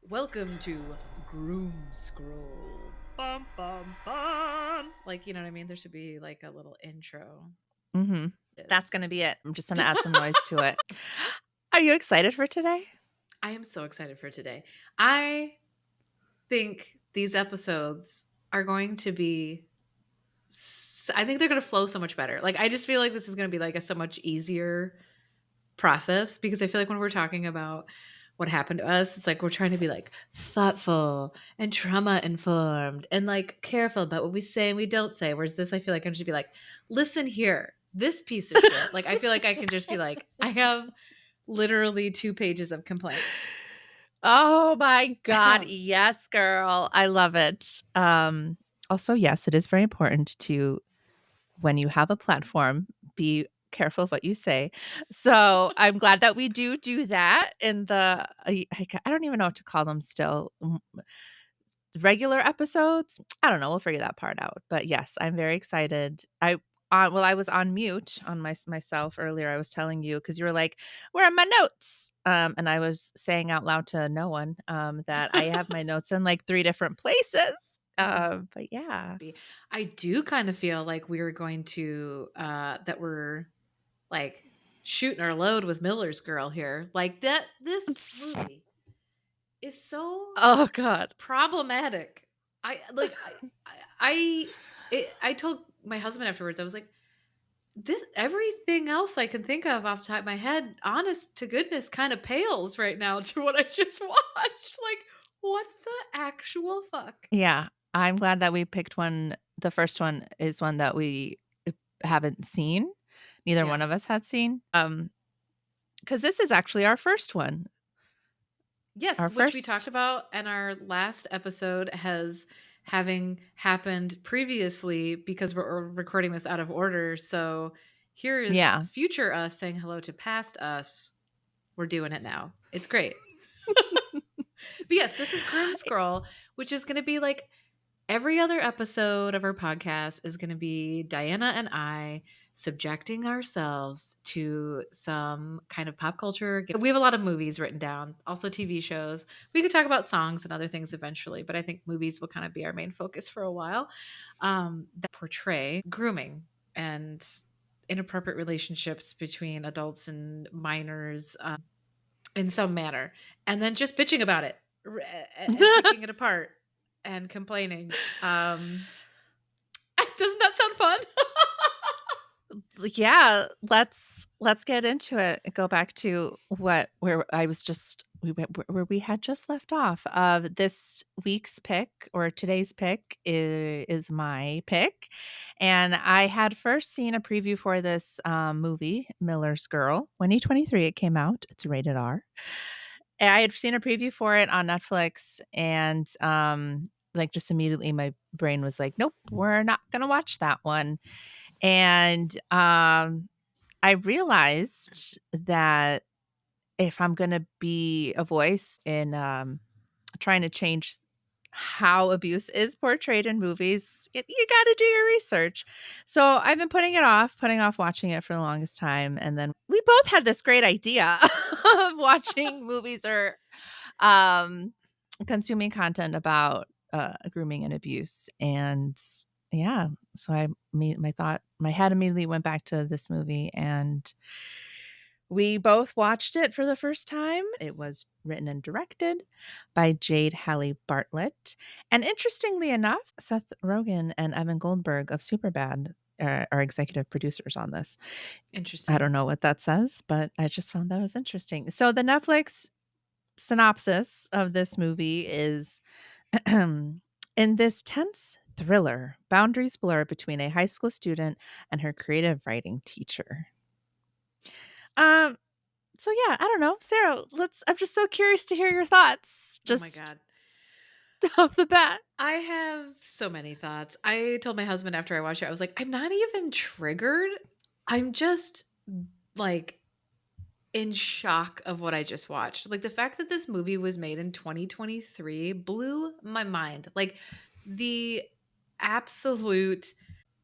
Welcome to Groom Scroll. Bum bum bum. Like, you know what I mean? There should be like a little intro. Mhm. That's This. gonna be it. I'm just gonna add some noise to it. Are you excited for today? I am so excited for today. I think these episodes are going to be I think they're going to flow so much better. Like I just feel like this is going to be like a so much easier process because I feel like when we're talking about what happened to us, it's like we're trying to be like thoughtful and trauma informed and like careful about what we say and we don't say. Whereas this, I feel like I'm just be like, listen here, this piece of shit. Like I feel like I can just be like, I have literally 2 pages of complaints. Oh my god, yes, girl. I love it. Also, yes, it is very important to, when you have a platform, be careful of what you say. So, I'm glad that we do that in the I don't even know what to call them still. Regular episodes? I don't know, we'll figure that part out. But yes, I'm very excited. I was on mute on myself earlier. I was telling you because you were like, "Where are my notes?" And I was saying out loud to no one that I have my notes in like 3 different places. But yeah. I do kind of feel like we're going to that we're like shooting our load with Miller's Girl here. Like that this movie is so Oh god. problematic. I like I told my husband afterwards. I was like, this everything else I can think of off the top of my head, honest to goodness, kind of pales right now to what I just watched. Like, what the actual fuck? Yeah, I'm glad that we picked one. The first one is one that we haven't seen. Neither Yeah. one of us had seen. Because this is actually our first one. Yes, Our which we talked first. about in our last episode has having happened previously because we're recording this out of order. So here is Yeah. future us saying hello to past us. We're doing it now. It's great. But yes, this is Groom Scroll, which is going to be like every other episode of our podcast is going to be Diana and I subjecting ourselves to some kind of pop culture. We have a lot of movies written down, also TV shows. We could talk about songs and other things eventually, but I think movies will kind of be our main focus for a while that portray grooming and inappropriate relationships between adults and minors in some manner, and then just bitching about it and picking it apart and complaining. Doesn't that sound fun? Yeah, let's get into it. Go back to where I was just where we had just left off. Of this week's pick or today's pick is my pick, and I had first seen a preview for this movie, Miller's Girl, 2023. It came out. It's rated R. And I had seen a preview for it on Netflix, and like just immediately my brain was like, "Nope, we're not gonna watch that one." And, I realized that if I'm gonna be a voice in, trying to change how abuse is portrayed in movies, you gotta do your research. So, I've been putting off watching it for the longest time, and then we both had this great idea of watching movies or, um, consuming content about, grooming and abuse, and yeah, so my head immediately went back to this movie, and we both watched it for the first time. It was written and directed by Jade Halle Bartlett, and interestingly enough, Seth Rogen and Evan Goldberg of Superbad are executive producers on this. I Interesting. don't know what that says, but I just found that was interesting. So the Netflix synopsis of this movie is in this tense thriller, boundaries blur between a high school student and her creative writing teacher. Um, so yeah, I don't know. Sarah, I'm just so curious to hear your thoughts Oh my just god. off the bat. I have so many thoughts. I told my husband after I watched it, I was like, I'm not even triggered. I'm just like in shock of what I just watched. Like the fact that this movie was made in 2023 blew my mind. Like the absolute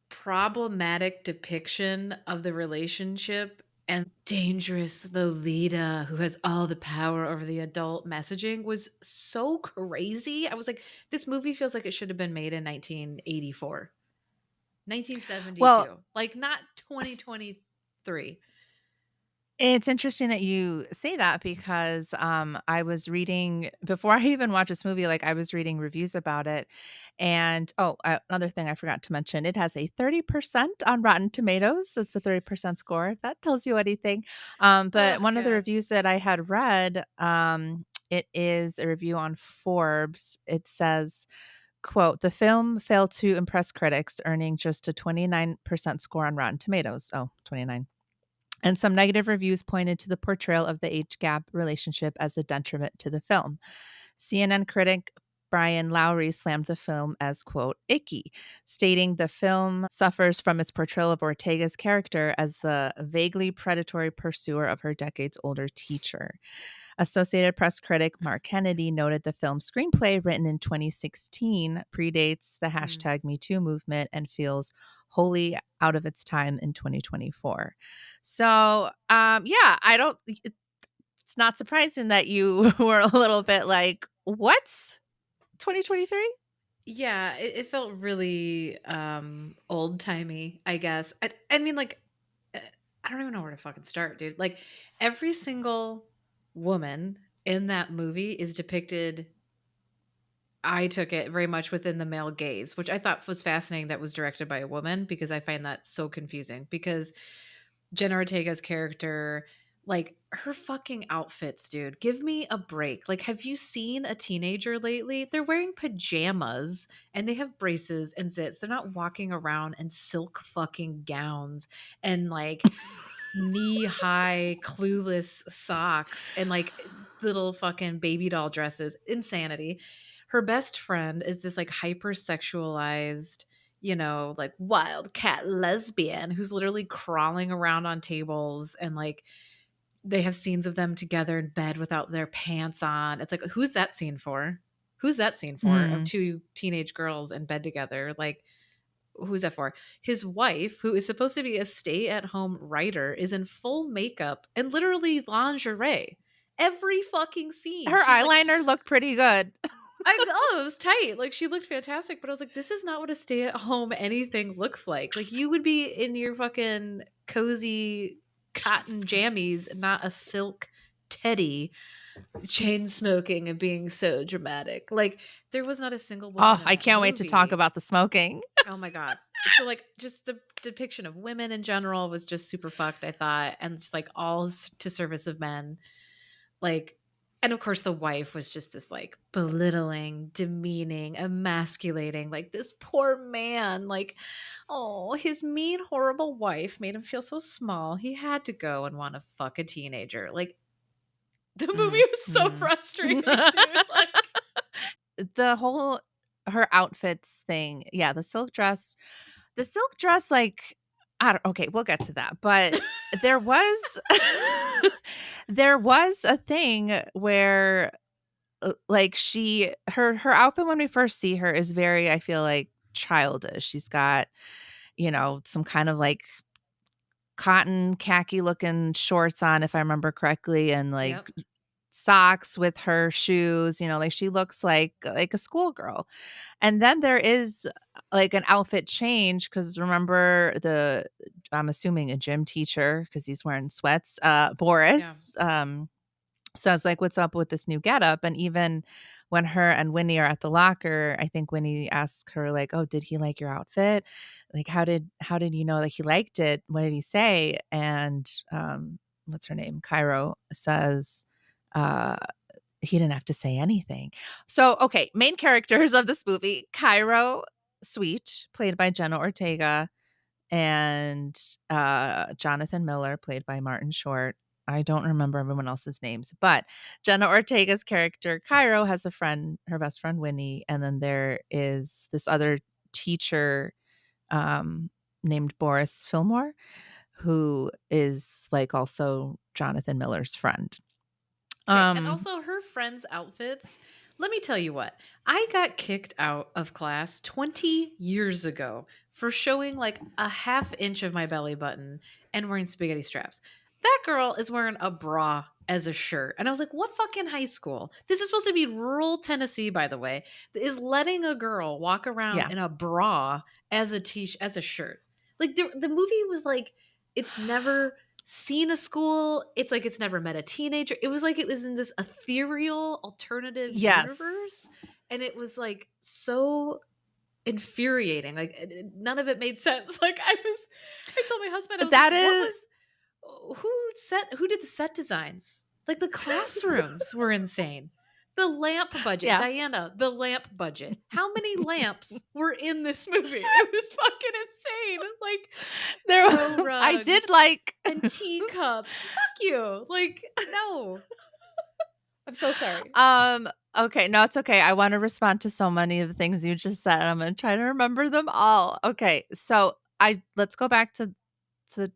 problematic depiction of the relationship Dangerous Lolita, who has all the power over the adult messaging, was so crazy. I was like, this movie feels like it should have been made in 1984, Well, 1972, like not 2023. it's interesting that you say that because, I was reading before I even watched this movie, like, I was reading reviews about it, and another thing I forgot to mention, it has a 30% on Rotten Tomatoes. It's a 30% score, if that tells you anything. Oh, But one of the yeah. reviews that I had read, it is a review on Forbes. It says, quote, "The film failed to impress critics, earning just a 29% score on Rotten Tomatoes." Oh, 29. And some negative reviews pointed to the portrayal of the age gap relationship as a detriment to the film. CNN critic Brian Lowry slammed the film as, quote, icky, stating the film suffers from its portrayal of Ortega's character as the vaguely predatory pursuer of her decades older teacher. Associated Press critic Mark Kennedy noted the film's screenplay, written in 2016, predates the Mm. hashtag MeToo movement and feels wholly out of its time in 2024. So, yeah, I don't. It's not surprising that you were a little bit like, "What? 2023?" Yeah, it felt really old timey, I guess. I mean, like, uh, I don't even know where to fucking start, dude. Like, every single woman in that movie is depicted, I took it very much within the male gaze, which I thought was fascinating that was directed by a woman, because I find that so confusing. Because Jenna Ortega's character, like, her fucking outfits, dude, give me a break. Like, have you seen a teenager lately? They're wearing pajamas and they have braces and zits. They're not walking around in silk fucking gowns and like knee high clueless socks and like little fucking baby doll dresses. Insanity. Her best friend is this like hypersexualized, like wildcat lesbian who's literally crawling around on tables, and like they have scenes of them together in bed without their pants on. It's like, who's that scene for? Who's that scene for, of Mm. two teenage girls in bed together? Like, who's that for? His wife, who is supposed to be a stay-at-home writer, is in full makeup and literally lingerie. Every fucking scene. Her She's like, eyeliner looked pretty good. it was tight. Like, she looked fantastic, but I was like, this is not what a stay-at-home anything looks like. Like, you would be in your fucking cozy cotton jammies, not a silk teddy, chain smoking and being so dramatic. Like, there was not a single Oh, woman in I that can't wait to talk movie. about the smoking. Oh my god. So like just the depiction of women in general was just super fucked, I thought, and just like all to service of men. Like, and of course the wife was just this like belittling, demeaning, emasculating, like this poor man, like, oh, his mean horrible wife made him feel so small. He had to go and want to fuck a teenager. Like, the movie Mm, was so mm. frustrating, dude. Like, The whole her outfits thing, yeah, the silk dress, like, I don't okay, we'll get to that, but there was there was a thing where, like, her outfit when we first see her is very, I feel like, childish. She's got, some kind of, like, cotton khaki looking shorts on, if I remember correctly, and, yep. like, socks with her shoes, like, she looks like a schoolgirl. And then there is, like, an outfit change because remember I'm assuming a gym teacher because he's wearing sweats, Yeah. Boris, so I was like, "What's up with this new getup?" And even when her and Winnie are at the locker, I think Winnie asks her like, "Oh, did he like your outfit? Like, how did you know that he liked it? What did he say?" And, what's her name? Cairo says, uh, "He didn't have to say anything." So, okay, main characters of this movie, Cairo Sweet, played by Jenna Ortega, and, Jonathan Miller, played by Martin Short. I don't remember everyone else's names, but Jenna Ortega's character, Cairo, has a friend, her best friend, Winnie, and then there is this other teacher, um, named Boris Fillmore, who is, like, also Jonathan Miller's friend. Okay, and Um also her friends' outfits. Let me tell you what, I got kicked out of class 20 years ago for showing like a half inch of my belly button and wearing spaghetti straps. That girl is wearing a bra as a shirt. And I was like, what fucking high school? This is supposed to be rural Tennessee, by the way, is letting a girl walk around Yeah. in a bra as as a shirt. Like the movie was like, it's never seen a school. It's like it's never met a teenager. It was like it was in this ethereal alternative Yes. universe. And it was like so infuriating. Like none of it made sense. I told my husband, I was like, That what is was who did the set designs? Like the classrooms were insane. The lamp budget, yeah. Diana, the lamp budget. How many lamps were in this movie? It was fucking insane. Like There throw I did rugs like and teacups. Fuck you. Like, no. I'm so sorry. okay, no, it's okay. I wanna respond to so many of the things you just said, and I'm gonna try to remember them all. Okay, so I let's go back to the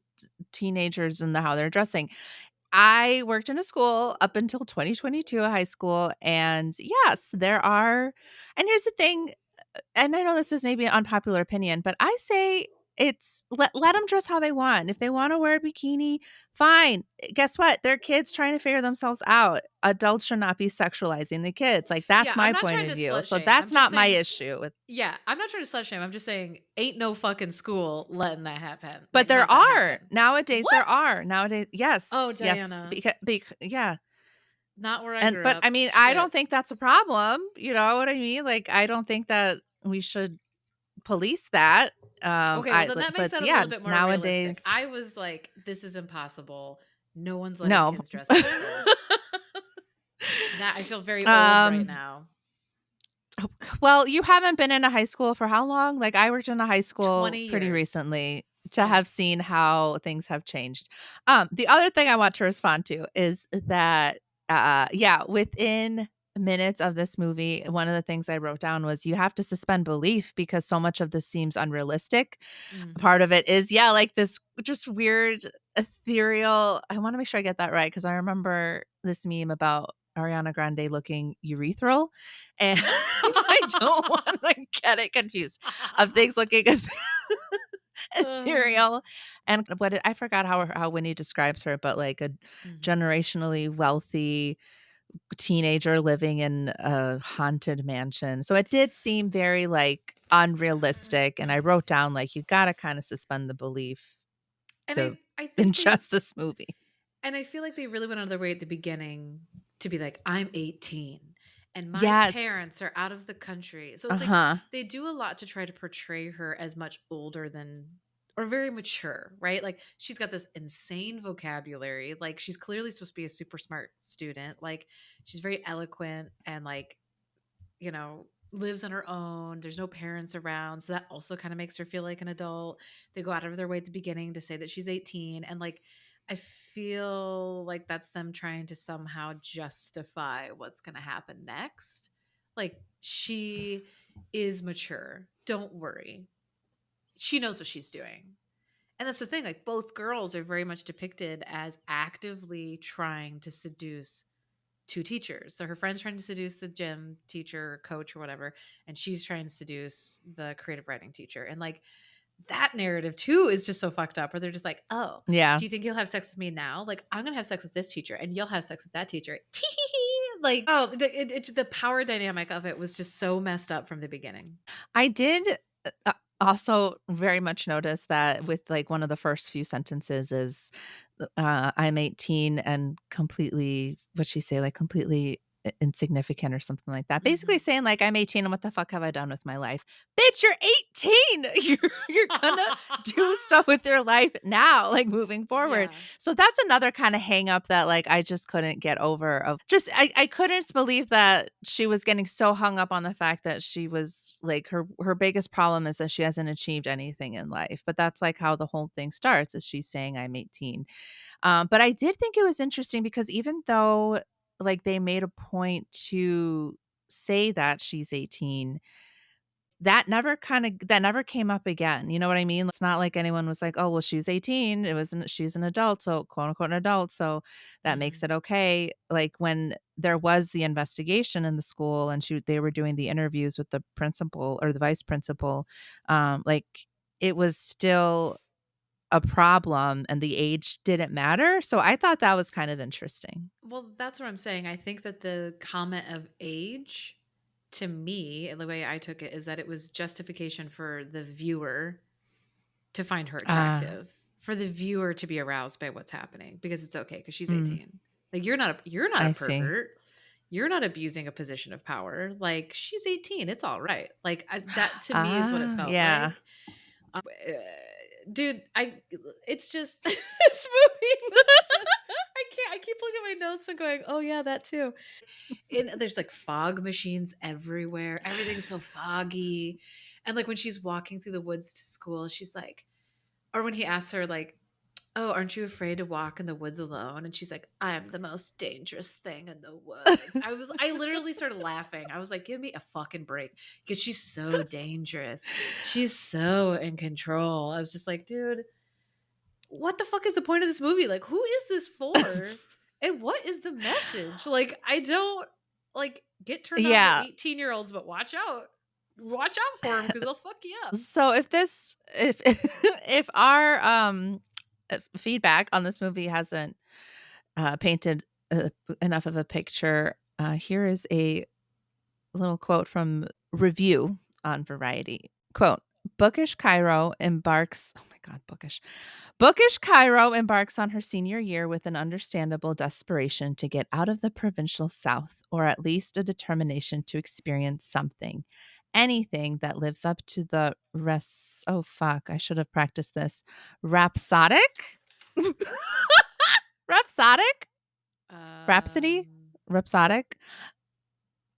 teenagers and how they're dressing. I worked in a school up until 2022, a high school, and yes, there are and here's the thing, and I know this is maybe an unpopular opinion, but I say it's let them dress how they want. If they wanna wear a bikini, fine. Guess what? They're kids trying to figure themselves out. Adults should not be sexualizing the kids. Like, that's Yeah, I'm my not point trying of to view. slut So shame. I'm that's just not my saying issue with yeah, I'm not trying to slut shame. I'm just saying ain't no fucking school letting that happen. but Like there let that are. happen. Nowadays, What? there are. Nowadays yes. Oh, Yes. Diana. Because yeah. Not where I And grew but, up. I mean, I Shit. don't think that's a problem, you know what I mean? Like, I don't think that we should police that. Okay, well I then that makes but that a yeah, little bit more realistic. nowadays I was like, this is impossible. No one's letting no. kids dress like this. That I feel very old right Um, now. well, you haven't been in a high school for how long? Like, I worked in a high school 20 pretty years. recently to Yeah. have seen how things have changed. The other thing I want to respond to is that, yeah, within minutes of this movie, one of the things I wrote down was you have to suspend belief because so much of this seems unrealistic. Mhm. Part of it is, yeah, like this just weird ethereal I wanna make sure I get that right because I remember this meme about Ariana Grande looking urethral, and I don't wanna get it confused of things looking Uh, ethereal and I forgot how Winnie describes her, but like a mhm. generationally wealthy teenager living in a haunted mansion. So it did seem very like unrealistic. And I wrote down like you gotta kind of suspend the belief And to I think they ingest this movie. and I feel like they really went out of their way at the beginning to be like, I'm 18 and my Yes. parents are out of the country. So it's like Uh-huh. they do a lot to try to portray her as much older than or very mature, right? Like she's got this insane vocabulary. Like she's clearly supposed to be a super smart student. Like she's very eloquent and like, lives on her own. There's no parents around. So that also kind of makes her feel like an adult. They go out of their way at the beginning to say that she's 18 and like I feel like that's them trying to somehow justify what's going to happen next. Like, she is mature. Don't worry. She knows what she's doing. And that's the thing. Like, both girls are very much depicted as actively trying to seduce two teachers. So her friend's trying to seduce the gym teacher, coach, or whatever. And she's trying to seduce the creative writing teacher. And like, that narrative too is just so fucked up where they're just like, oh, Yeah. do you think you'll have sex with me now? Like, I'm gonna have sex with this teacher and you'll have sex with that teacher. Like, oh, the power dynamic of it was just so messed up from the beginning. I did also very much notice that with like one of the first few sentences is I'm 18 and completely what she say like completely insignificant or something like that. Basically Mhm. saying like I'm 18 and what the fuck have I done with my life? Bitch, you're 18. You're gonna do stuff with your life now, like moving forward. Yeah. So that's another kind of hang up that like I just couldn't get over of just I couldn't believe that she was getting so hung up on the fact that she was like her biggest problem is that she hasn't achieved anything in life. But that's like how the whole thing starts is she's saying I'm 18. But I did think it was interesting because even though like they made a point to say that she's 18, that never came up again. You know what I mean? It's not like anyone was like, "Oh, well, she's 18. She's an adult, so quote unquote an adult, so that makes Mhm. it okay." Like when there was the investigation in the school and they were doing the interviews with the principal or the vice principal, like it was still a problem and the age didn't matter. So I thought that was kind of interesting. Well, that's what I'm saying. I think that the comment of age, to me, and the way I took it, is that it was justification for the viewer to find her Ah, attractive, for the viewer to be aroused by what's happening because it's okay because she's mm, 18. Like you're not a I see. pervert. You're not abusing a position of power. Like she's 18. It's all right. Like that to me is what it felt Yeah. like. Uh, dude, it's just this movie was just I can't. I keep looking at my notes and going, "Oh yeah, that too." And there's like fog machines everywhere. Everything's so foggy. And like when she's walking through the woods to school, she's like, or when he asks her like, "Oh, aren't you afraid to walk in the woods alone?" And she's like, "I'm the most dangerous thing in the woods." I literally started laughing. I was like, "Give me a fucking break." Because she's so dangerous. She's so in control. I was just like, dude, what the fuck is the point of this movie? Like, who is this for? And what is the message? Like, I don't like get turned on to Yeah. 18-year-olds, but watch out. Watch out for them because they'll fuck you up. So if if our feedback on this movie hasn't painted enough of a picture, here is a little quote from review on Variety. Quote, Bookish Cairo embarks, oh my God, bookish. Bookish Cairo embarks on her senior year with an understandable desperation to get out of the provincial South, or at least a determination to experience something, anything that lives up to the oh fuck, I should have practiced this. Rhapsodic? Rhapsodic? Rhapsody? Um, Rhapsodic?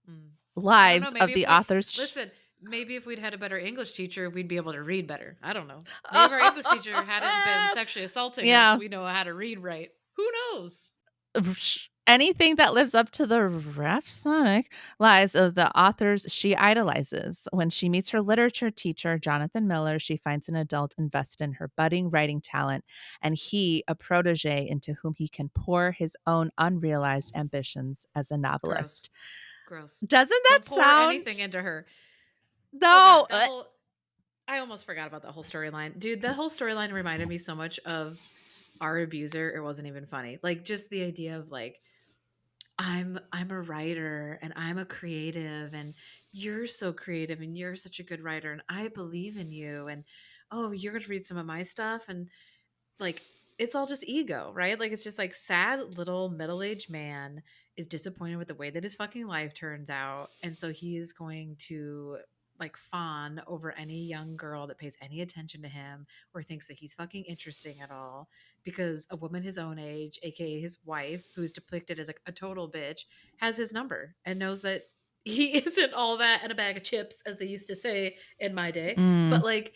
I don't know. Lives of Maybe the if we authors. listen, maybe if we'd had a better English teacher, we'd be able to read better. I don't know. Maybe if our English teacher hadn't been sexually assaulting us, Yeah. we know how to read right. Who knows? Anything that lives up to the rhapsodic lives of the authors she idolizes. When she meets her literature teacher, Jonathan Miller, she finds an adult invested in her budding writing talent, and he a protege into whom he can pour his own unrealized ambitions as a Gross. novelist. Gross. Doesn't that Don't pour anything sound? into her. Oh No. god, I almost forgot about that whole storyline. Dude, that whole storyline reminded me so much of Our Abuser. It wasn't even funny. Like just the idea of like I'm a writer and I'm a creative and you're so creative and you're such a good writer and I believe in you and oh, you're going to read some of my stuff and like it's all just ego, right? Like it's just like sad little middle-aged man is disappointed with the way that his fucking life turns out and so he is going to like fawn over any young girl that pays any attention to him or thinks that he's fucking interesting at all because a woman his own age, aka his wife, who's depicted as like a total bitch, has his number and knows that he isn't all that and a bag of chips as they used to say in my day. But Mm. like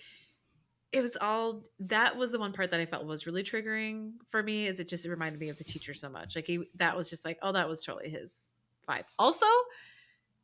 it was all that was the one part that I felt was really triggering for me is it just reminded me of the teacher so much. Like that was just like, oh, that was totally his vibe. Also,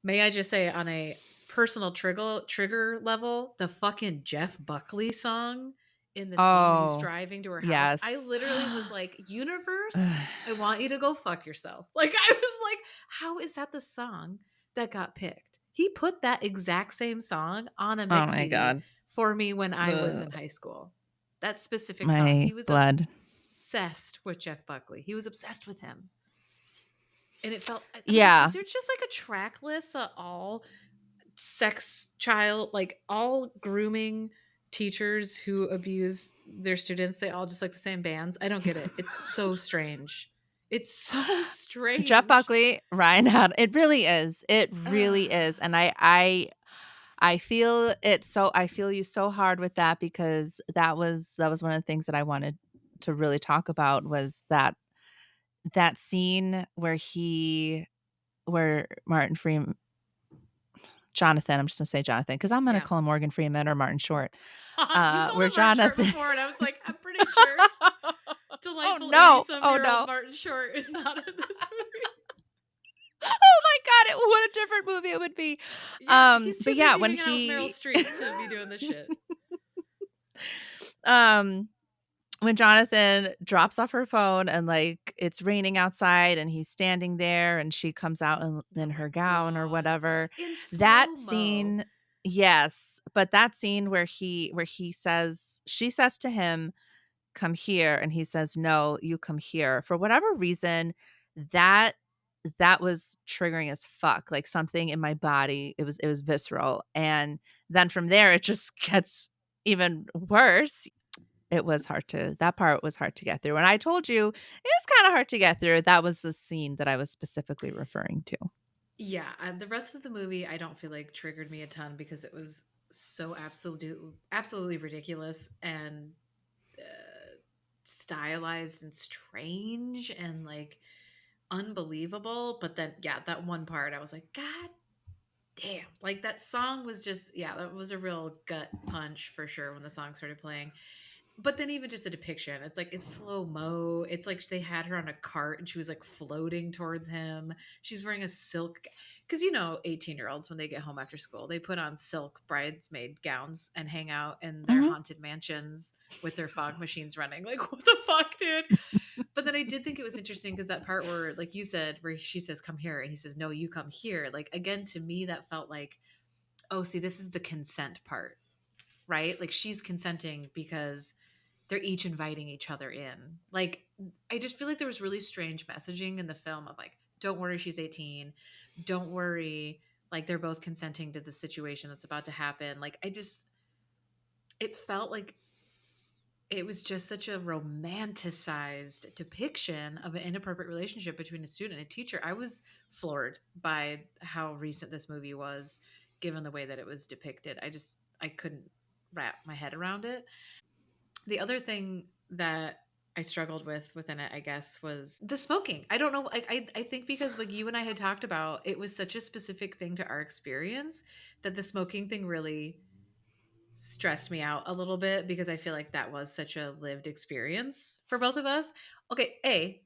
may I just say on a personal trigger level, the fucking Jeff Buckley song in the scene when he's Oh, driving to her house, I yes. literally was like, universe, I want you to go fuck yourself. Like I was like, how is that the song that got picked? He put that exact same song on a Oh mix my CD God. for me when I was Ugh. in high school. That specific song. My He was blood. obsessed with Jeff Buckley. He was obsessed with him. And it felt I was like, is Yeah. there just like a track list that all sex child like all grooming teachers who abuse their students, they all just like the same bands? I don't get it. It's so strange. It's so Jeff strange. Buckley, Ryan had it really is. It really is. Ugh. And I feel it so I feel you so hard with that because that was one of the things that I wanted to really talk about was that scene where Martin Freeman Jonathan, I'm just gonna say Jonathan because I'm gonna Yeah. call him Morgan Freeman or Martin Short. You called Where him Martin Short Jonathan before, and I was like, I'm pretty sure Oh delightful 80 no. some Oh year old no. Martin Short is not in this movie. Oh my god, what a different movie it would be. Yeah, he's But too yeah, busy when hanging out with Meryl he Streep to be doing this shit. um when Jonathan drops off her phone and like it's raining outside and he's standing there and she comes out in Oh my her gown or god. whatever. In That slow mo. scene, yes, but that scene where he says she says to him, come here," and he says, "No, you come here." For whatever reason, that that was triggering as fuck, like, something in my body, it was visceral, and then from there, it just gets even worse. It was hard to that part was hard to get through, and I told you, it was kinda hard to get through. That was the scene that I was specifically referring to. Yeah, the rest of the movie I don't feel like triggered me a ton because it was so absolutely ridiculous and stylized and strange and like unbelievable. But then, yeah, that one part I was like, God damn! Like that song was just, yeah, that was a real gut punch for sure when the song started playing. But then even just the depiction, it's like it's slow mo. It's like they had her on a cart and she was like floating towards him. She's wearing a silk, because 18-year-olds when they get home after school, they put on silk bridesmaid gowns and hang out in their Mhm. haunted mansions with their fog machines running. Like what the fuck, dude? But then I did think it was interesting because that part where, like you said, where she says, "Come here," and he says, "No, you come here." Like again, to me, that felt like, oh, see, this is the consent part, right? Like she's consenting because they're each inviting each other in. Like, I just feel like there was really strange messaging in the film of like, don't worry, she's 18. Don't worry, like they're both consenting to the situation that's about to happen. Like, it felt like it was just such a romanticized depiction of an inappropriate relationship between a student and a teacher. I was floored by how recent this movie was, given the way that it was depicted. I couldn't wrap my head around it. The other thing that I struggled with within it, I guess, was the smoking. I don't know. Like, I think because like you and I had talked about, it was such a specific thing to our experience that the smoking thing really stressed me out a little bit because I feel like that was such a lived experience for both of us. Okay,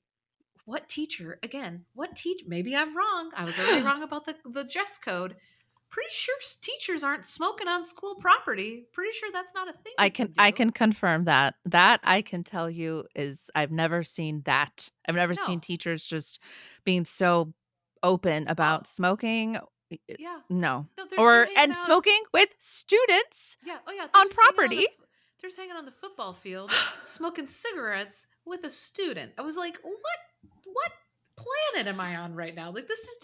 what teacher, again, what teach maybe I'm wrong. I was already wrong about the dress code. Pretty sure teachers aren't smoking on school property. Pretty sure that's not a thing I you can can I do. can confirm that. That I can tell you is I've never seen that. I've never seen No. teachers just being so open Oh, about smoking. yeah. No. No, they're Or hanging and out. smoking with students Yeah. Oh yeah, on property. they're just hanging on the football field, smoking cigarettes with a student. I was like, what planet am I on right now? Like this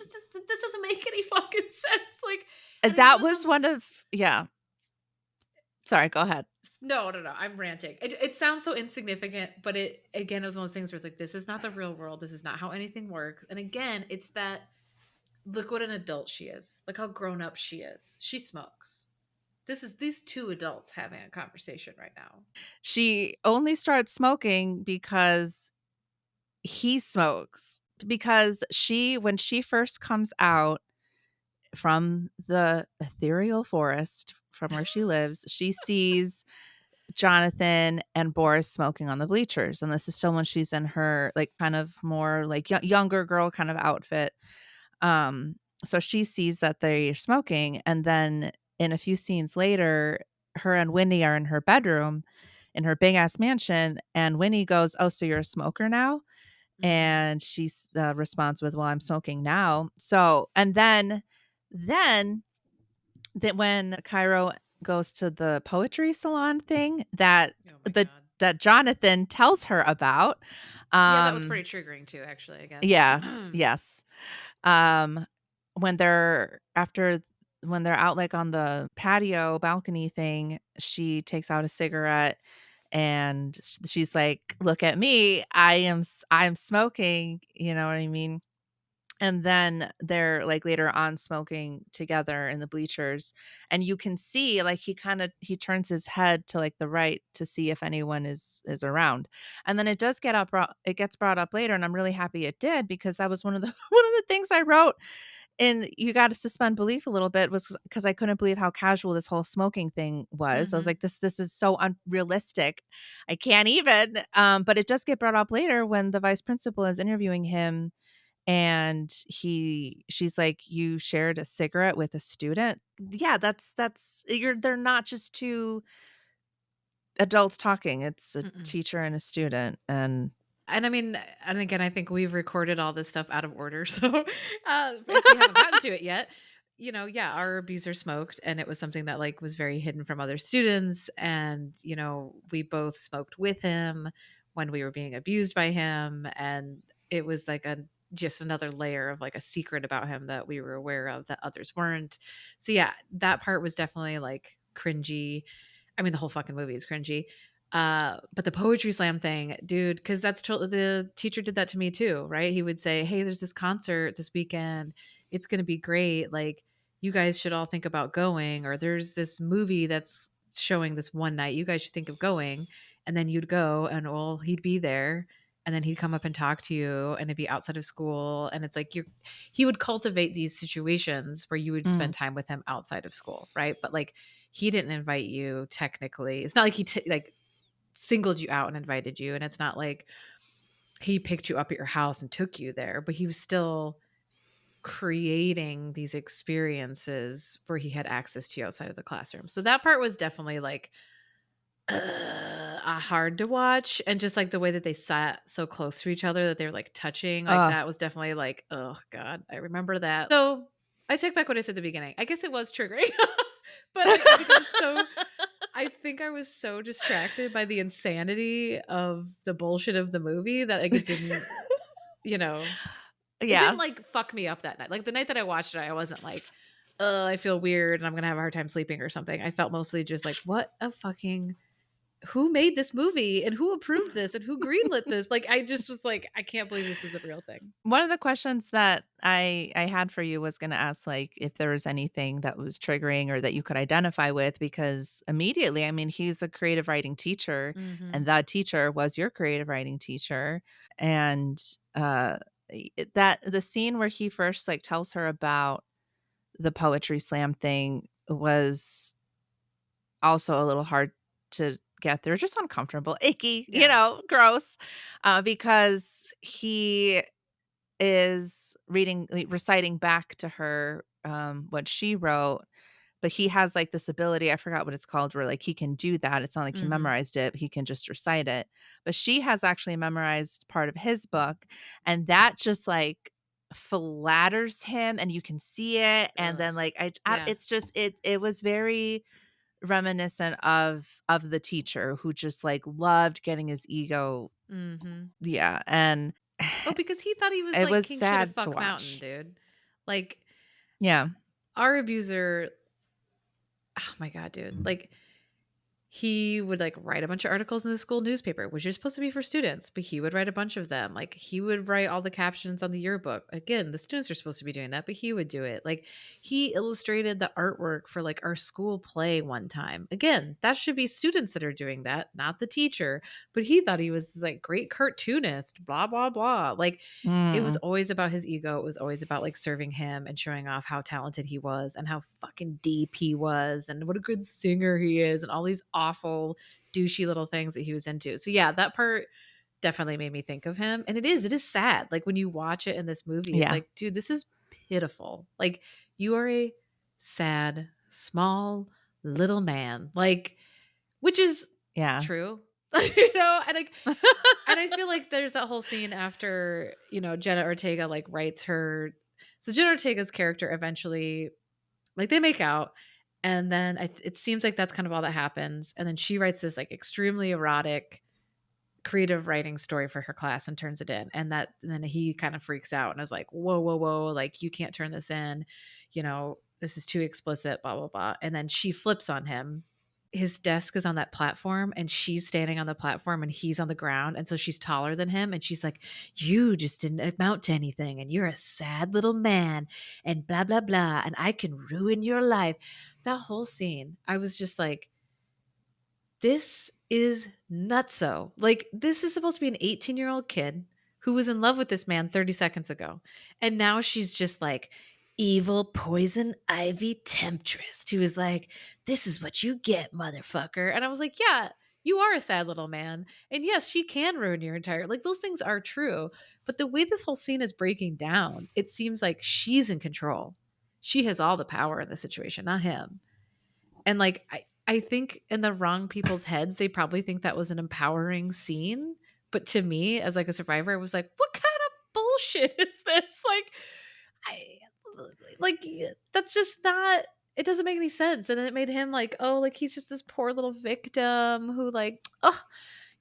doesn't make any fucking sense. Like, and I know That it's was one of yeah. Sorry, go ahead. no. I'm ranting. It sounds so insignificant, but it again it was one of those things where it's like this is not the real world. This is not how anything works. And again, it's that look what an adult she is. Look how grown up she is. She smokes. This is these two adults having a conversation right now. She only starts smoking because he smokes. Because she when she first comes out from the ethereal forest from where she lives, she sees Jonathan and Boris smoking on the bleachers, and this is still when she's in her, like, kind of more, like, younger girl kind of outfit. So she sees that they're smoking, and then in a few scenes later, her and Winnie are in her bedroom in her big ass mansion, and Winnie goes, "Oh, so you're a smoker now?" Mm, And she responds with, "Well, I'm smoking now." So, and then that when Cairo goes to the poetry salon thing oh my the god. that Jonathan tells her about, Yeah, that was um pretty triggering too, actually, I guess. yeah, yes. Um, when they're after when they're out, like, on the patio balcony thing, she takes out a cigarette and she's like, "Look at me. I'm smoking," you know what I mean? And then they're, like, later on smoking together in the bleachers, and you can see, like, he turns his head to, like, the right to see if anyone is around, and then it gets brought up later, and I'm really happy it did because that was one of the one of the things I wrote, and you gotta suspend belief a little bit was because I couldn't believe how casual this whole smoking thing was. I was Hmm. like, "This is so unrealistic. I can't even," but it does get brought up later when the vice principal is interviewing him and she's like, "You shared a cigarette with a student?" Yeah, that's they're not just 2 adults talking, it's a Mm-mm. teacher and a student, and And I mean, and again, I think we've recorded all this stuff out of order. So if we haven't gotten to it yet, yeah, our abuser smoked, and it was something that like was very hidden from other students. And, we both smoked with him when we were being abused by him. And it was like just another layer of like a secret about him that we were aware of that others weren't. So yeah, that part was definitely like cringy. I mean, the whole fucking movie is cringy. But the poetry slam thing, dude, because the teacher did that to me too, right? He would say, "Hey, there's this concert this weekend. It's gonna be great. Like, you guys should all think about going, or there's this movie that's showing this one night. You guys should think of going." And then you'd go, and well, he'd be there, and then he'd come up and talk to you, and it'd be outside of school. And it's like he would cultivate these situations where you would Mm, spend time with him outside of school, right? But like he didn't invite you technically. It's not like like singled you out and invited you, and it's not like he picked you up at your house and took you there, but he was still creating these experiences where he had access to you outside of the classroom. So that part was definitely like hard to watch, and just like the way that they sat so close to each other that they're like touching, like ugh. that was definitely like, oh god, I remember that. So I take back what I said at the beginning. I guess it was triggering, but I think I was so distracted by the insanity of the bullshit of the movie that like you know, it didn't Yeah. like fuck me up that night. Like the night that I watched it, I wasn't like, I feel weird and I'm gonna have a hard time sleeping or something. I felt mostly just like, what a fucking who made this movie and who approved this and who greenlit this? Like I just was like, I can't believe this is a real thing. One of the questions that I had for you was gonna ask, like, if there was anything that was triggering or that you could identify with, because immediately, I mean, he's a creative writing teacher, Mhm. and that teacher was your creative writing teacher, and, that the scene where he first, like, tells her about the poetry slam thing was also a little hard to get through, just uncomfortable, icky, Yeah. gross, because he is reciting back to her, what she wrote, but he has, like, this ability, I forgot what it's called, where, like, he can do that. It's not like he Mhm. memorized it, he can just recite it. But she has actually memorized part of his book, and that just, like, flatters him, and you can see it, and Ugh. then, like, Yeah. it's just it was very reminiscent of the teacher who just, like, loved getting his ego. Mhm. Yeah, and Oh, because he thought he was it like was king shit of sad to fuck mountain, watch. dude. Like Yeah. our abuser, oh my god, dude. Like he would like write a bunch of articles in the school newspaper, which are supposed to be for students, but he would write a bunch of them. Like he would write all the captions on the yearbook. Again, the students are supposed to be doing that, but he would do it. Like he illustrated the artwork for like our school play one time. Again, that should be students that are doing that, not the teacher. But he thought he was like great cartoonist, blah blah blah. Like it was Mm. always about his ego. It was always about like serving him and showing off how talented he was and how fucking deep he was and what a good singer he is and all these awful douchey little things that he was into. So yeah, that part definitely made me think of him. And it is sad. Like when you watch it in this movie, it's Yeah. like, dude, this is pitiful. Like you are a sad, small little man. Like which is Yeah. true. And I feel like there's that whole scene after, Jenna Ortega like writes her. So Jenna Ortega's character eventually, like they make out, and then it seems like that's kind of all that happens. And then she writes this like extremely erotic, creative writing story for her class and turns it in. And then he kind of freaks out and is like, whoa, whoa, whoa, like you can't turn this in, this is too explicit, blah, blah, blah. And then she flips on him. His desk is on that platform and she's standing on the platform and he's on the ground. And so she's taller than him. And she's like, you just didn't amount to anything. And you're a sad little man and blah, blah, blah. And I can ruin your life. That whole scene, I was just like, this is nutso. Like, this is supposed to be an 18-year-old kid who was in love with this man 30 seconds ago. And now she's just like, evil poison ivy temptress who is like, this is what you get, motherfucker. And I was like, yeah, you are a sad little man. And yes, she can ruin your entire, like, those things are true. But the way this whole scene is breaking down, it seems like she's in control. She has all the power in the situation, not him. And like I think in the wrong people's heads, they probably think that was an empowering scene. But to me, as like a survivor, I was like, what kind of bullshit is this? I like, that's just not it doesn't make any sense, and it made him like, oh, like, he's just this poor little victim who, like, oh,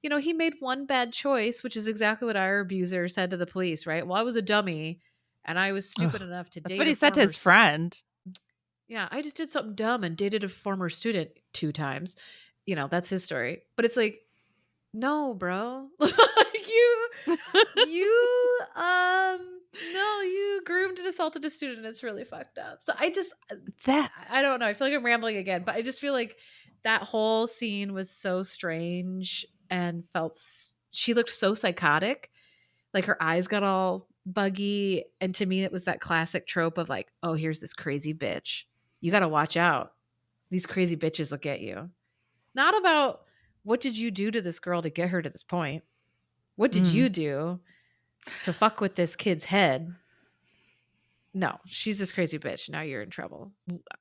he made one bad choice, which is exactly what our abuser said to the police, right? "Well, I was a dummy, and I was stupid Ugh, enough to that's date what a he said to former his s" friend. Yeah, "I just did something dumb and dated a former student 2 times." That's his story. But it's like, "No, bro." Like, no, you groomed and assaulted a student. It's really fucked up. So I just That I don't know. I feel like I'm rambling again, but I just feel like that whole scene was so strange and she looked so psychotic. Like her eyes got all buggy. And to me, it was that classic trope of like, oh, here's this crazy bitch. You got to watch out. These crazy bitches will get you. Not about what did you do to this girl to get her to this point? What did mm. you do to fuck with this kid's head? No, she's this crazy bitch. Now you're in trouble.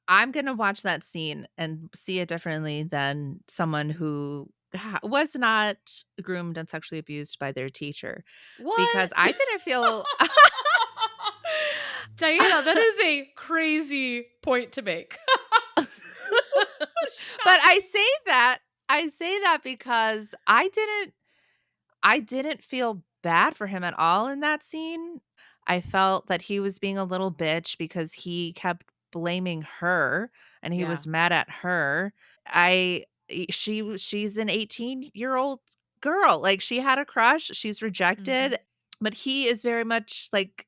I'm gonna watch that scene and see it differently than someone who was not groomed and sexually abused by their teacher, What? because I didn't feel Diana, that is a crazy point to make. But Shocking. I say that because I didn't feel bad for him at all in that scene. I felt that he was being a little bitch because he kept blaming her and he Yeah. was mad at her. She's an 18-year-old girl. Like, she had a crush, she's rejected, Mhm. but he is very much like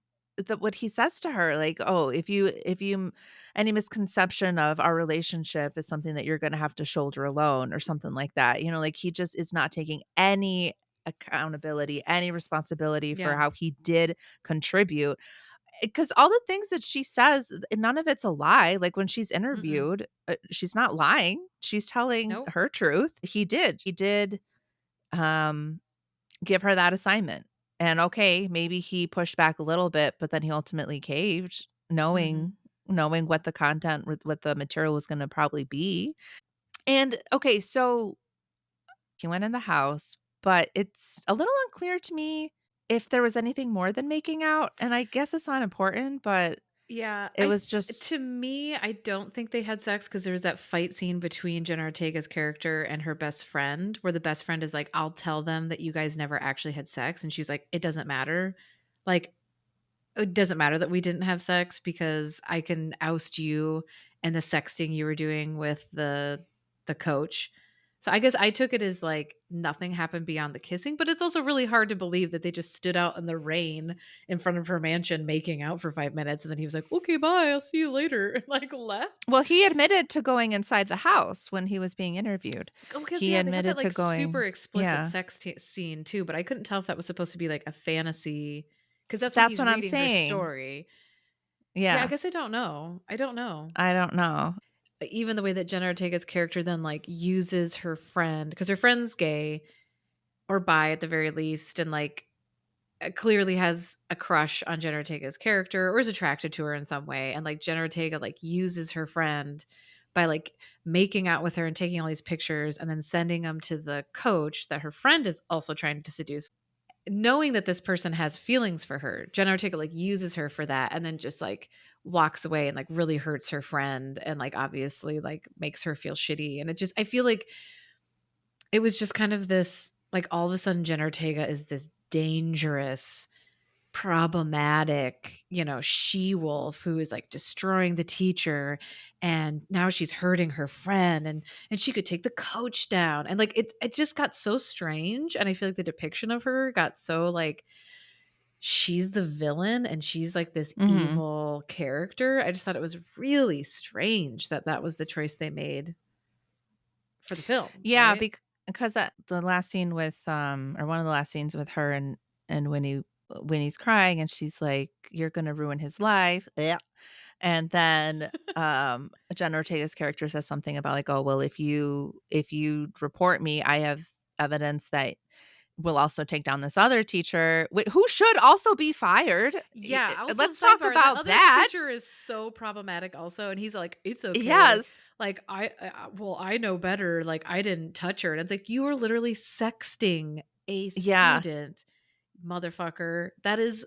what he says to her, like, "Oh, if you any misconception of our relationship is something that you're gonna have to shoulder alone," or something like that. Like, he just is not taking any accountability, any responsibility for Yeah. how he did contribute. Because all the things that she says, none of it's a lie. Like, when she's Mm-mm. interviewed, she's not lying. She's telling Nope. her truth. He did, um, give her that assignment. And okay, maybe he pushed back a little bit, but then he ultimately caved, Mhm. knowing what the content, what the material was gonna probably be. And okay, so he went in the house, but it's a little unclear to me if there was anything more than making out, and I guess it's not important, but Yeah, it was just to me, I don't think they had sex because there was that fight scene between Jenna Ortega's character and her best friend, where the best friend is like, "I'll tell them that you guys never actually had sex," and she's like, "It doesn't matter. Like, it doesn't matter that we didn't have sex because I can oust you and the sexting you were doing with the coach." So I guess I took it as like nothing happened beyond the kissing, but it's also really hard to believe that they just stood out in the rain in front of her mansion making out for 5 minutes and then he was like, "Okay, bye. I'll see you later." And like left. well, he admitted to going inside the house when he was being interviewed. Oh, because He yeah, they had that admitted to like super going. explicit Yeah. scene too, but I couldn't tell if that was supposed to be like a fantasy because that's when That's he's what I'm reading her saying. story. Yeah, I Yeah. guess I don't know. I don't know. I don't know. Even the way that Jenna Ortega's character then, like, uses her friend because her friend's gay or bi at the very least, and, like, clearly has a crush on Jenna Ortega's character or is attracted to her in some way, and, like, Jenna Ortega, like, uses her friend by, like, making out with her and taking all these pictures and then sending them to the coach that her friend is also trying to seduce. Knowing that this person has feelings for her, Jenna Ortega, like, uses her for that and then just, like, walks away and, like, really hurts her friend and, like, obviously, like, makes her feel shitty, and I feel like it was just kind of this like, all of a sudden, Jenna Ortega is this dangerous, problematic, she-wolf who is, like, destroying the teacher, and now she's hurting her friend, and she could take the coach down, and, like, it just got so strange, and I feel like the depiction of her got so, like, she's the villain and she's like this Mhm. evil character. I just thought it was really strange that that was the choice they made for the film, Yeah, right? because the last scene with, or one of the last scenes with her and when he's crying and she's like, "You're gonna ruin his life." Yeah. And then, Jenna Ortega's character says something about like, "Oh, well, if you report me, I have evidence that will also take down this other teacher, who should also be fired." Yeah, also Let's talk sidebar, that about other that. teacher is so problematic also, and he's like, "It's okay, Yes. well, I know better, like, I didn't touch her," and it's like, "You were literally sexting a Yeah. student, motherfucker." That is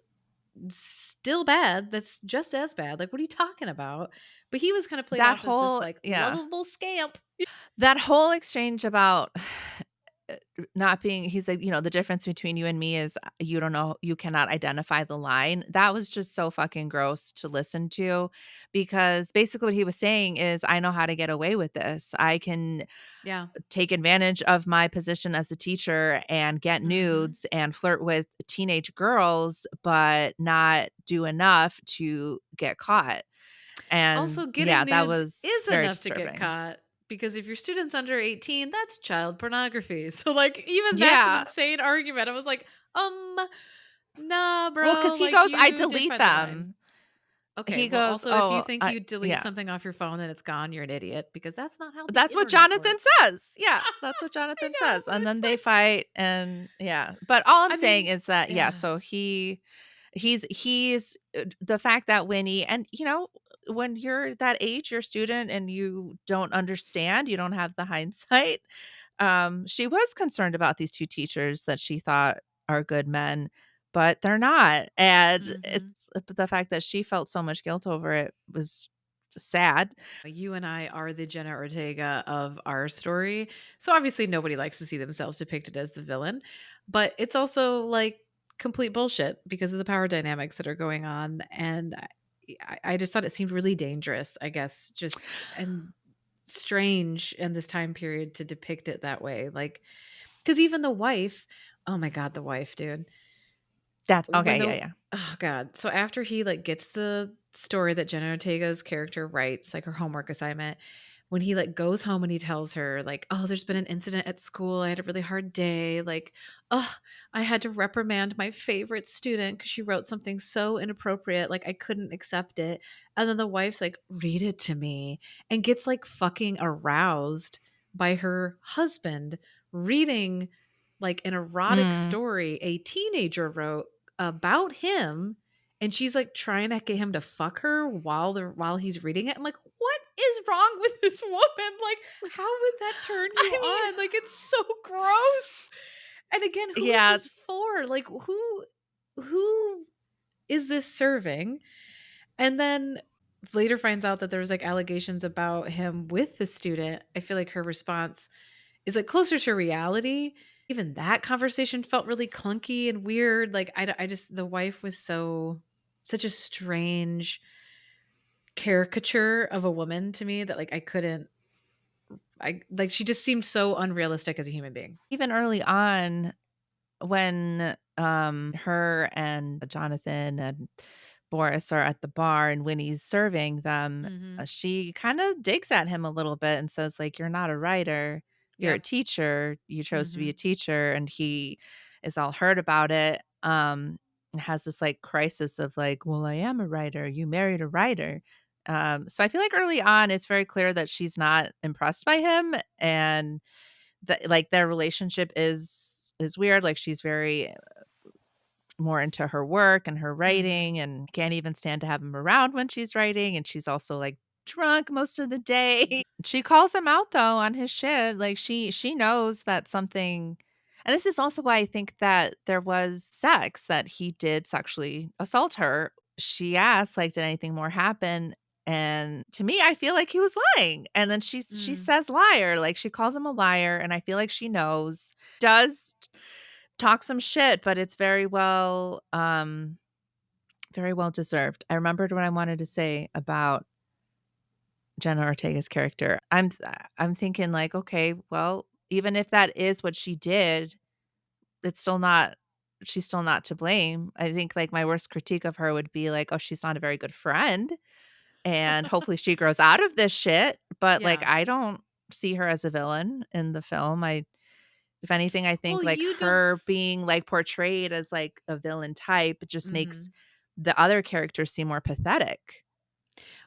still bad, that's just as bad. Like, what are you talking about? But he was kind of played That off as this, whole like, yeah. lovable scamp. That whole exchange about not being he's like, "The difference between you and me is you don't know you cannot identify the line." That was just so fucking gross to listen to because basically what he was saying is, "I know how to get away with this. I can Yeah. take advantage of my position as a teacher and get Mhm. nudes and flirt with teenage girls, but not do enough to get caught." And Also, getting yeah, that nudes was is very enough to get disturbing. caught because if your student's under 18, that's child pornography. So, like, even that's an Yeah. insane argument. I was like, nah, Well, because bro, he like, goes, "I you did delete find the line. them." Okay, He well, goes, also, if you "Oh, think I" you delete yeah. something off your phone and it's gone, you're an idiot because that's not how the That's what internet Jonathan works. says. Yeah, that's what I Jonathan know, says, but and it's then they like, fight and yeah. But all I'm I saying mean, is that, yeah, yeah. so he's the fact that Winnie and, when you're that age, you're a student and you don't understand, you don't have the hindsight. She was concerned about these 2 teachers that she thought are good men, but they're not, and Mhm. it's the fact that she felt so much guilt over it was sad. You and I are the Jenna Ortega of our story. So obviously nobody likes to see themselves depicted as the villain, but it's also like complete bullshit because of the power dynamics that are going on. And I just thought it seemed really dangerous, I guess, just and strange in this time period to depict it that way. Like, because even the wife, oh my God, the wife, dude. That's When okay, yeah, the yeah. oh god, so after he, like, gets the story that Jenna Ortega's character writes, like, her homework assignment, when he, like, goes home and he tells her, like, "Oh, there's been an incident at school, I had a really hard day, like, oh, I had to reprimand my favorite student because she wrote something so inappropriate, like, I couldn't accept it," and then the wife's like, "Read it to me," and gets, like, fucking aroused by her husband reading, like, an erotic Mm. story a teenager wrote about him, and she's, like, trying to get him to fuck her while he's reading it. I'm like, "What is wrong with this woman? Like, how would that turn you I mean, on? Like, it's so gross." And again, who is yeah, this for? Like, who is this serving? And then later finds out that there was, like, allegations about him with the student. I feel like her response is, like, closer to reality. Even that conversation felt really clunky and weird, like, I just the wife was such a strange caricature of a woman to me that, like, I couldn't I like, she just seemed so unrealistic as a human being. even early on when, her and Jonathan and Boris are at the bar and Winnie's serving them, Mhm. she kinda digs at him a little bit and says, like, "You're not a writer, you're a Yep. teacher, you chose to be a Mhm. teacher," and he is all hurt about it, and has this, like, crisis of, like, "Well, I am a writer, you married a writer." So I feel like early on, it's very clear that she's not impressed by him and that, like, their relationship is weird, like, she's very more into her work and her Mhm. writing and can't even stand to have him around when she's writing, and she's also, like, drunk most of the day. She calls him out, though, on his shit, like, she knows that something and this is also why I think that there was sex, that he did sexually assault her. She asked, like, "Did anything more happen?" And to me, I feel like he was lying, and then she Mm. says liar, like, she calls him a liar, and I feel like she knows. Does talk some shit, but it's very well deserved. I remembered what I wanted to say about Jenna Ortega's character. I'm thinking like, okay, well, even if that is what she did, it's still not she's still not to blame. I think like my worst critique of her would be like, oh, she's not a very good friend and hopefully she grows out of this shit, but like Yeah. I don't see her as a villain in the film. I If anything, I Well, think, like, you don't her s being, like, portrayed as, like, a villain type just makes Mhm. the other characters seem more pathetic.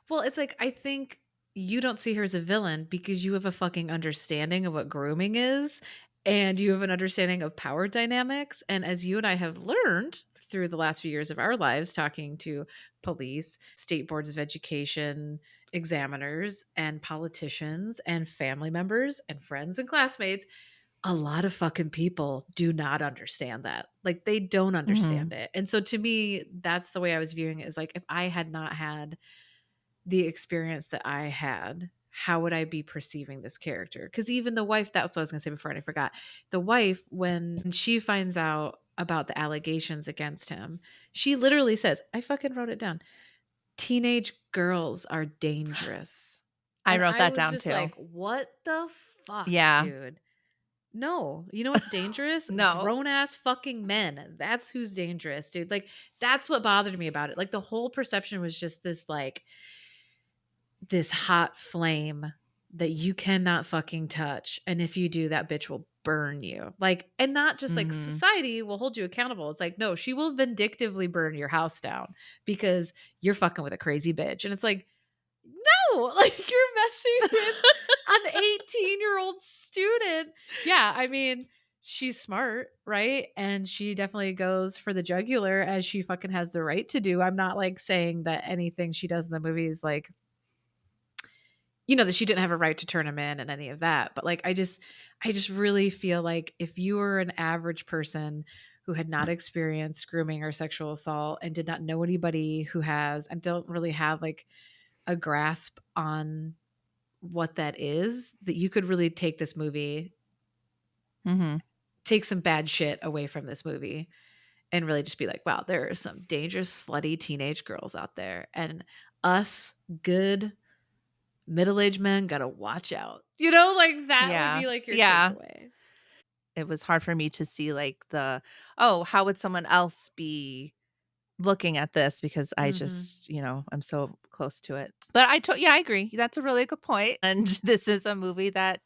Well, it's like, I think you don't see her as a villain because you have a fucking understanding of what grooming is, and you have an understanding of power dynamics, and as you and I have learned through the last few years of our lives talking to police, state boards of education, examiners, and politicians, and family members, and friends and classmates, a lot of fucking people do not understand that. Like, they don't Mhm. understand it. And so to me, that's the way I was viewing it, is like, if I had not had the experience that I had, how would I be perceiving this character? Because even the wife, that's what I was gonna say before and I forgot. The wife, when she finds out about the allegations against him, she literally says, I fucking wrote it down, "Teenage girls are dangerous." I And wrote I that was down just too. like, "What the fuck, Yeah. dude?" No, you know what's dangerous? No. Grown ass fucking men. That's who's dangerous, dude. Like, that's what bothered me about it. Like, the whole perception was just this, like, this hot flame that you cannot fucking touch. And if you do, that bitch will burn you. Like, and not just like Mhm. society will hold you accountable. It's like, no, she will vindictively burn your house down because you're fucking with a crazy bitch. And it's like, no, like, you're messing with an 18-year-old student. Yeah, I mean, she's smart, right? And she definitely goes for the jugular, as she fucking has the right to do. I'm not like saying that anything she does in the movie is like, that she didn't have a right to turn him in and any of that. But like, I just really feel like if you were an average person who had not experienced grooming or sexual assault and did not know anybody who has, and don't really have like a grasp on what that is, that you could really take this movie, Mhm. take some bad shit away from this movie, and really just be like, wow, there are some dangerous, slutty teenage girls out there. And us good middle-aged men gotta watch out. Like, that would Yeah. be like your Yeah. takeaway. It was hard for me to see, like, "Oh, how would someone else be looking at this?" Because I Mhm. just, I'm so close to it. But yeah, I agree. That's a really good point, and this is a movie that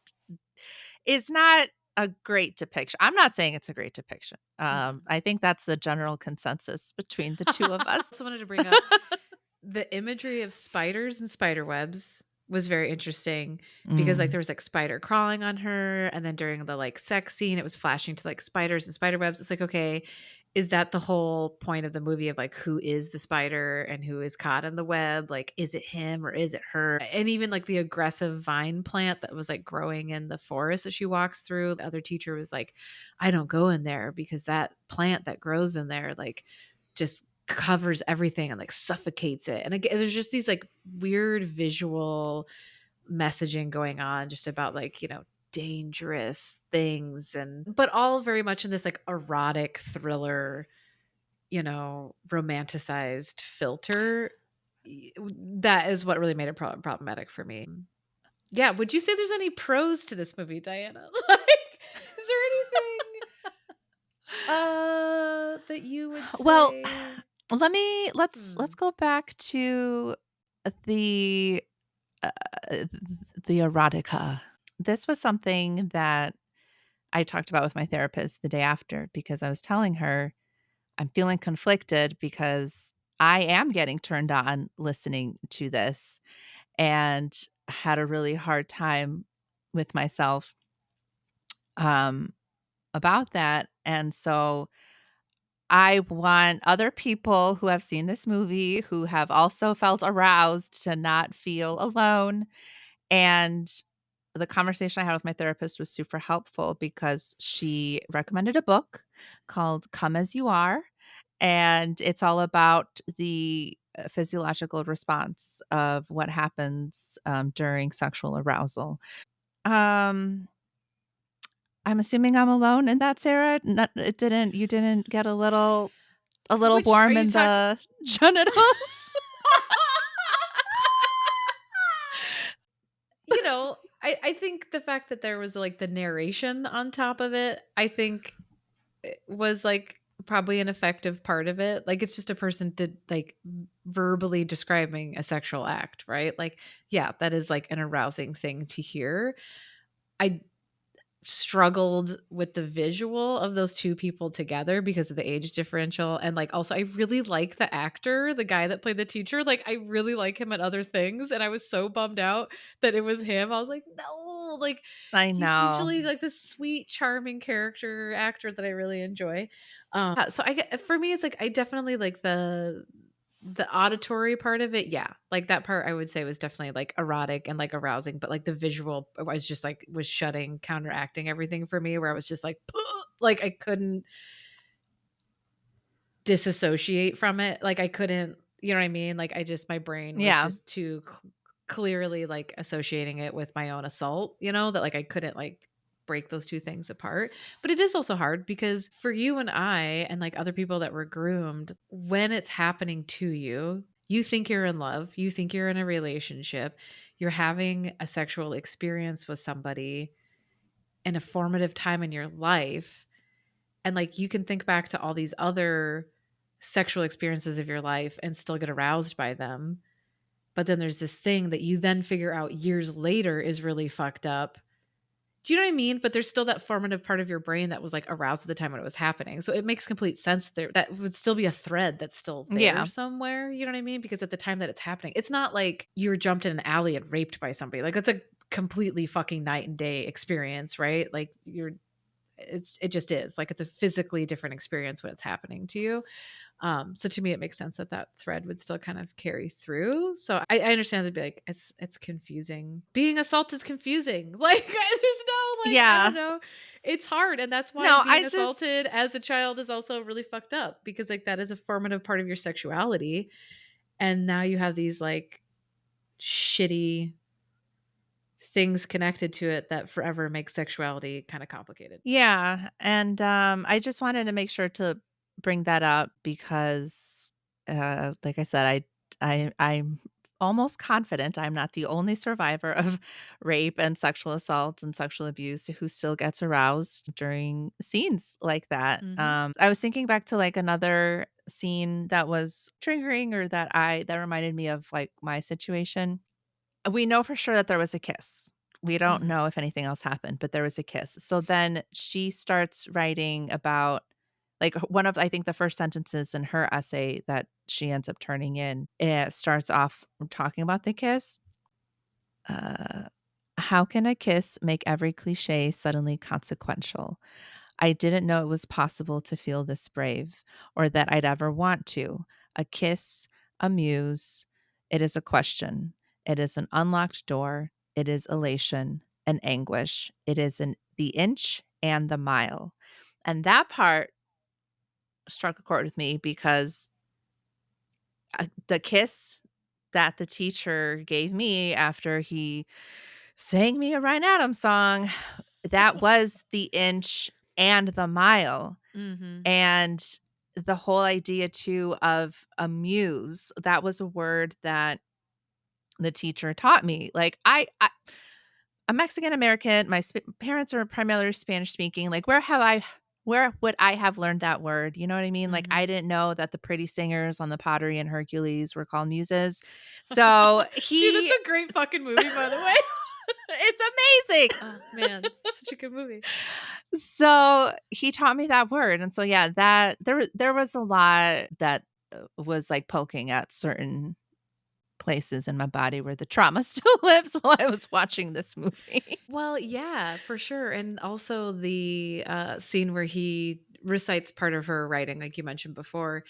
is not a great depiction. I'm not saying it's a great depiction. Mm-mm. I think that's the general consensus between the 2 of us. Also wanted to bring up the imagery of spiders and spider webs was very interesting, because like Mm. there was like spider crawling on her, and then during the like sex scene it was flashing to like spiders and spider webs. It's like, okay, is that the whole point of the movie, of like who is the spider and who is caught in the web? Like, is it him or is it her? And even like the aggressive vine plant that was like growing in the forest as she walks through, the other teacher was like, I don't go in there because that plant that grows in there like just covers everything and like suffocates it. And again, there's just these like weird visual messaging going on just about like, dangerous things, and but all very much in this like erotic thriller, romanticized filter. That is what really made it problematic for me. Yeah, would you say there's any pros to this movie, Diana? Like, is there anything that you would Well, say? let's Hmm. go back to the, uh, the erotica. This was something that I talked about with my therapist the day after, because I was telling her I'm feeling conflicted because I am getting turned on listening to this, and had a really hard time with myself, um, about that. And so I want other people who have seen this movie, who have also felt aroused, to not feel alone. And the conversation I had with my therapist was super helpful, because she recommended a book called Come As You Are. And it's all about the physiological response of what happens during sexual arousal. Um, I'm assuming I'm alone in that, Sarah. You didn't get a little Which are warm you in talking? the genitals? I think the fact that there was like the narration on top of it, I think it was like probably an effective part of it. Like, it's just a person to like verbally describing a sexual act, right? Like, yeah, that is like an arousing thing to hear. I struggled with the visual of those two people together because of the age differential, and like also I really like the actor, the guy that played the teacher. Like, I really like him at other things, and I was so bummed out that it was him. I was like, no, like, I he's know. usually like this sweet charming character actor that I really enjoy. Yeah, so I get, for me it's like I definitely like the the auditory part of it, yeah. Like, that part I would say was definitely, like, erotic and, like, arousing, but, like, the visual was just, like was shutting, counteracting everything for me where I was just like, like, I couldn't disassociate from it. Like, I couldn't you know what I mean? Like, I just my brain was Yeah. just too clearly, like, associating it with my own assault, you know, that, like, I couldn't, like, break those 2 things apart. But it is also hard because for you and I and, like, other people that were groomed, when it's happening to you, you think you're in love, you think you're in a relationship, you're having a sexual experience with somebody in a formative time in your life, and, like, you can think back to all these other sexual experiences of your life and still get aroused by them. But then there's this thing that you then figure out years later is really fucked up. Do you know what I mean? But there's still that formative part of your brain that was, like, aroused at the time when it was happening. So it makes complete sense there that would still be a thread that's still there Yeah. somewhere, you know what I mean? Because at the time that it's happening, it's not like you're jumped in an alley and raped by somebody. Like, it's a completely fucking night and day experience, right? Like, it just is. Like, it's a physically different experience when it's happening to you. So to me, it makes sense that that thread would still kind of carry through. So I understand to be like, it's confusing. Being assaulted is confusing. Like, there's no, like, I don't Yeah. know. It's hard. And that's why No, being I just assaulted as a child is also really fucked up because, like, that is a formative part of your sexuality. And now you have these, like, shitty things connected to it that forever make sexuality kind of complicated. yeah, and, I just wanted to make sure to bring that up because, like I said, I'm almost confident I'm not the only survivor of rape and sexual assault and sexual abuse who still gets aroused during scenes like that. Hmm. I was thinking back to, like, another scene that was triggering or that reminded me of, like, my situation. We know for sure that there was a kiss. We don't Hmm. know if anything else happened, but there was a kiss. So then she starts writing about like one of I think the first sentences in her essay that she ends up turning in, it starts off talking about the kiss. Uh, how can a kiss make every cliche suddenly consequential? I didn't know it was possible to feel this brave or that I'd ever want to. A kiss, a muse. It is a question. It is an unlocked door. It is elation and anguish. It is the inch and the mile. And that part struck a chord with me because the kiss that the teacher gave me after he sang me a Ryan Adams song, that was the inch and the mile. Hmm. And the whole idea too of a muse, that was a word that the teacher taught me. Like I'm Mexican American, my parents are primarily Spanish speaking. Like where would I have learned that word? You know what I mean? Like I Hmm. didn't know that the pretty singers on the pottery and Hercules were called muses. So Dude, that's he a great fucking movie, by the way. it's amazing. Oh, man, such a good movie. So, he taught me that word, and so, yeah, that there was a lot that, was, like, poking at certain places in my body where the trauma still lives while I was watching this movie. Well, yeah, for sure, and also the, scene where he recites part of her writing, like you mentioned before.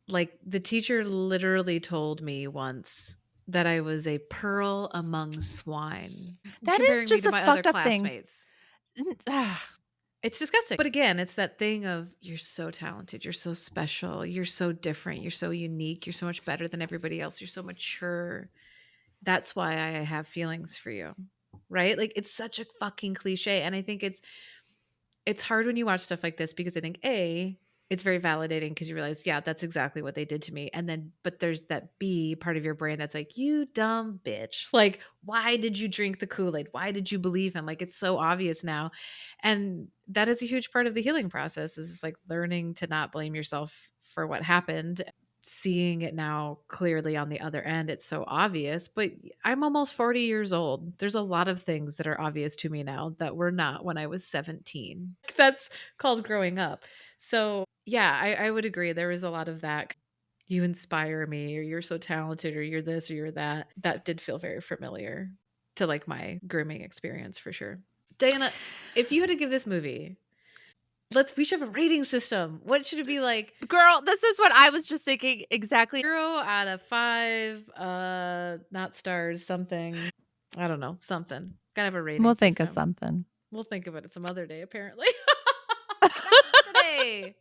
Like, the teacher literally told me once that I was a pearl among swine, That is comparing me just to a my other fucked up thing. classmates. Ugh. It's disgusting. But again, it's that thing of you're so talented, you're so special, you're so different, you're so unique, you're so much better than everybody else, you're so mature. That's why I have feelings for you. Right? Like, it's such a fucking cliche. And I think it's hard when you watch stuff like this because I think A, it's very validating because you realize, yeah, that's exactly what they did to me. And then, but there's that B part of your brain that's like, you dumb bitch. Like, why did you drink the Kool-Aid? Why did you believe him? Like, it's so obvious now. And that is a huge part of the healing process is like learning to not blame yourself for what happened. Seeing it now clearly on the other end, it's so obvious. But I'm almost 40 years old. There's a lot of things that are obvious to me now that were not when I was 17. That's called growing up. So, yeah, I would agree. There was a lot of that. You inspire me, or you're so talented, or you're this, or you're that. That did feel very familiar to like my grooming experience for sure. Diana, if you had to give this movie We should have a rating system. What should it be like? Girl, this is what I was just thinking exactly. 0 out of 5, not stars, something. I don't know, something. Gotta have a rating We'll think of system. something. We'll think of it some other day, apparently. Not today.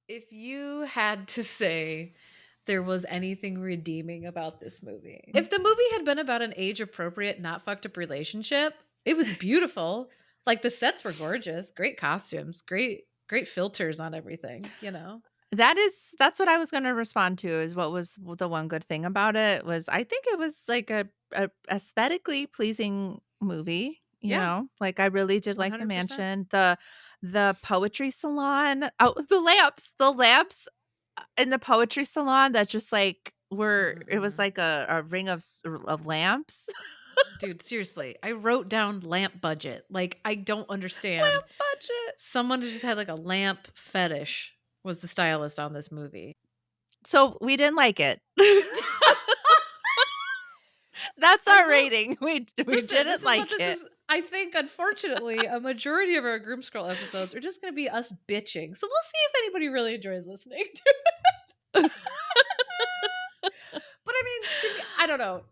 If you had to say there was anything redeeming about this movie, if the movie had been about an age-appropriate, not fucked up relationship, it was beautiful. Like, the sets were gorgeous, great costumes, great filters on everything, you know? That's what I was gonna respond to, is what was the one good thing about it was I think it was like a aesthetically pleasing movie, you Yeah, know? Like, I really did like the 100%. mansion, the poetry salon. Oh, the lamps in the poetry salon that just, like, were it was Mhm. like a ring of lamps. Dude, seriously, I wrote down lamp budget. Like, I don't understand. Lamp budget. Someone who just had like a lamp fetish was the stylist on this movie. So, we didn't like it. That's I our will rating. We listen, this didn't is what like this it. is. I think, unfortunately, a majority of our Groom Scroll episodes are just going to be us bitching. So we'll see if anybody really enjoys listening to it. But I mean, I don't know.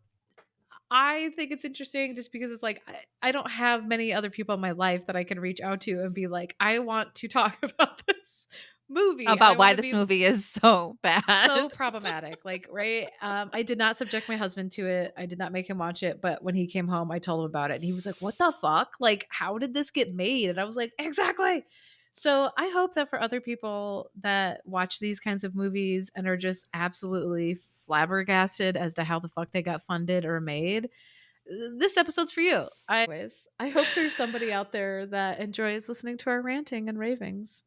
I think it's interesting just because it's like I don't have many other people in my life that I can reach out to and be like, I want to talk about this movie. I About want why to this be movie is so so bad. problematic, like, right? I did not subject my husband to it. I did not make him watch it, but when he came home, I told him about it, and he was like, "What the fuck? Like, how did this get made?" And I was like, "Exactly." So I hope that for other people that watch these kinds of movies and are just absolutely flabbergasted as to how the fuck they got funded or made, this episode's for you. I hope there's somebody out there that enjoys listening to our ranting and ravings.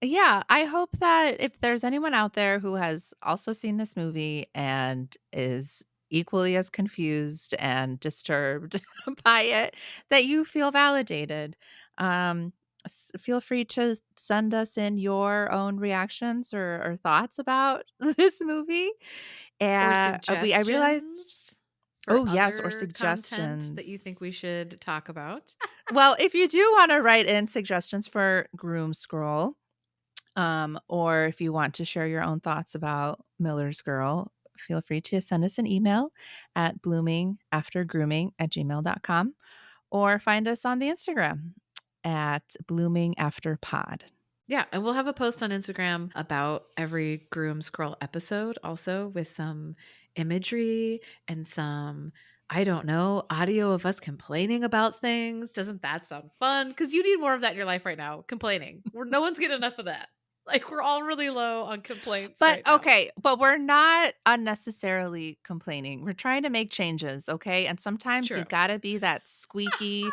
Yeah, I hope that if there's anyone out there who has also seen this movie and is equally as confused and disturbed by it, that you feel validated. Feel free to send us in your own reactions or thoughts about this movie. Or I realized, suggestions for oh yes, or other content that you think we suggestions. should talk about. Well, if you do want to write in suggestions for Groom Scroll, or if you want to share your own thoughts about Miller's Girl, feel free to send us an email at bloomingaftergrooming@gmail.com or find us on the Instagram at bloomingafterpod. Yeah, and we'll have a post on Instagram about every Groom Scroll episode, also with some imagery and some, I don't know, audio of us complaining about things. Doesn't that sound fun? Because you need more of that in your life right now. Complaining. No one's getting enough of that. Like, we're all really low on complaints But right now. okay, but we're not unnecessarily complaining. We're trying to make changes, okay? And It's sometimes you true. gotta be that squeaky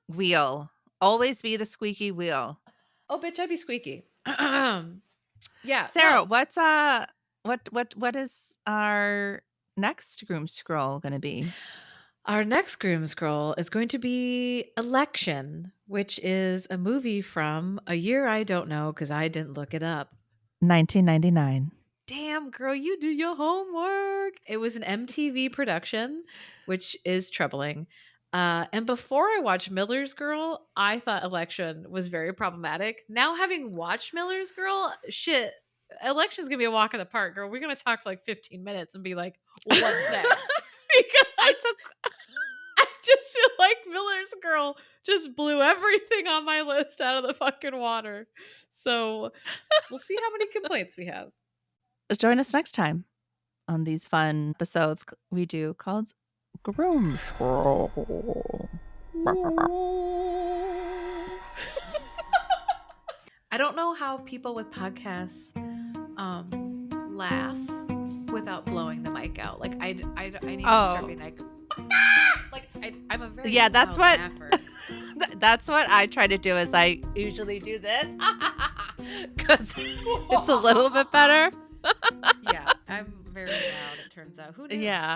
wheel. Always be the squeaky wheel. Oh, bitch, I'd be squeaky. Yeah, Sarah, no. what is our next Groom Scroll gonna be? Our next Groom Scroll is going to be Election, which is a movie from a year I don't know because I didn't look it up. 1999. Damn, girl, you do your homework. It was an MTV production, which is troubling. And before I watched Miller's Girl, I thought Election was very problematic. Now, having watched Miller's Girl, shit, Election's gonna be a walk in the park, girl. We're gonna talk for like 15 minutes and be like, what's next? I Because took I just feel like Miller's Girl just blew everything on my list out of the fucking water. So we'll see how many complaints we have. Join us next time on these fun episodes we do called Groom Scroll. I don't know how people with podcasts laugh without blowing the mic out. Like I need to start being like I'm a very Yeah, that's loud what laugher. that's what I try to do is I usually do this because it's a little bit better. Yeah, I'm very loud. It turns out. Who knew? Yeah.